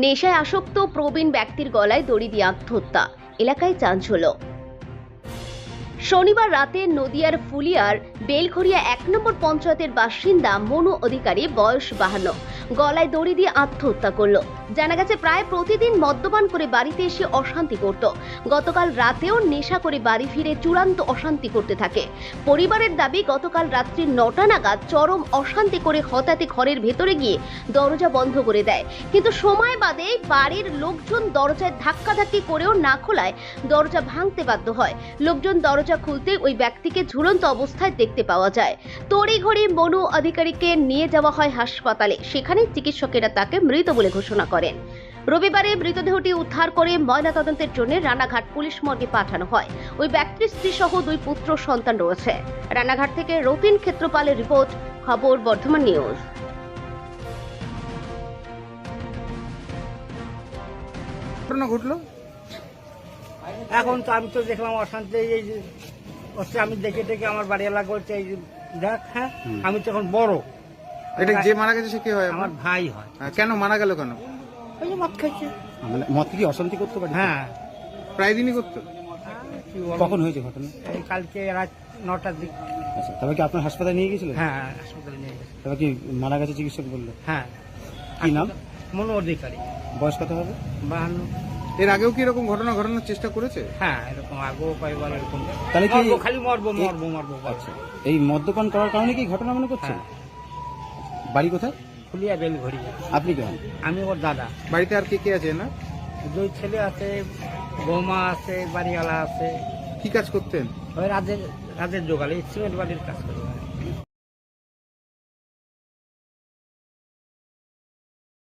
নেশায় আসক্ত প্রবীণ ব্যক্তির গলায় দড়ি দিয়ে আত্মহত্যা, এলাকায় চাঞ্চল্য। শনিবার রাতে নদিয়ার ফুলিয়ার বেলঘরিয়া ১ নম্বর পঞ্চায়েতের বাসিন্দা মনু অধিকারী, বয়স 52, গলায় দড়ি দিয়ে আত্মহত্যা করল। জানা গেছে প্রায় প্রতিদিন মদ্যপান করে বাড়িতে এসে অশান্তি করত। গতকাল রাতেও নেশা করে বাড়ি ফিরে চূড়ান্ত অশান্তি করতে থাকে। পরিবারের দাবি, গতকাল রাত্রি ৯টা নাগাদ চরম অশান্তি করে হঠাৎ ঘরের ভেতরে গিয়ে দরজা বন্ধ করে দেয়, কিন্তু সময় বাদে বাড়ির লোকজন দরজায় ধাক্কাধাক্কি করেও না খোলায় দরজা ভাঙতে বাধ্য হয়। লোকজন দরজা খুলতে ওই ব্যক্তিকে ঝুলন্ত অবস্থায় দেখতে পাওয়া যায়। তড়িঘড়ি মনু অধিকারীকে নিয়ে যাওয়া হয় হাসপাতালে। সেখানে চিকিৎসকেরা তাকে মৃত বলে ঘোষণা করেন। রবিবারে মৃতদেহটি উদ্ধার করে ময়নাতদন্তের জন্য রানাঘাট পুলিশ মর্গে পাঠানো হয়। ওই ব্যক্তির স্ত্রী সহ 2 পুত্র সন্তান রয়েছে। রানাঘাট থেকে রতিন ক্ষেত্রপালের রিপোর্ট, খবর বর্ধমান নিউজ। ঘটনা ঘটলো এখন তো আমি তো দেখলাম অশান্তি, এই যে হচ্ছে আমি দেখে দেখে আমার বাড়ি এলাকা হচ্ছে এই যে দেখ, হ্যাঁ আমি তো এখন বড়। এটা যে মারা গেছে সে কি হয়? আমার ভাই হয়। কেন মারা গেল কেন? ওই যে মদ খাইছে। মানে মদ কি অশান্তি করতে পারে? হ্যাঁ। প্রায় দিনই করতো। কি বলবো? কখন হয়েছে ঘটনা? এই কালকে রাত 9টার দিক। আচ্ছা, তবে কি আপনার হাসপাতালে নিয়ে গেছিলেন? হ্যাঁ, হাসপাতালে নিয়ে গেছে। তবে কি মারা গেছে চিকিৎসক বললো? হ্যাঁ। কি নাম? মনু অধিকারী, বয়স কত হবে? 52। এর আগেও কি এরকম ঘটনা ঘটানোর চেষ্টা করেছে? হ্যাঁ, এরকম আগেও কয়েকবার এরকম। তাহলে কি মরবো, খালি মরবো। আচ্ছা, এই মদ্যপান করার কারণে কি ঘটনা মনে করছেন? হ্যাঁ। বাড়ি কোথায়? ফুলিয়া বেলঘরিয়া। আপনি কেমন? আমি ওর দাদা। বাড়িতে আর কে কে আছে না? 2 ছেলে আছে, বৌমা আছে, বাড়িওয়ালা আছে। কি কাজ করতেন? ওই রাজের জোগালে সিমেন্ট বাড়ির কাজ করে।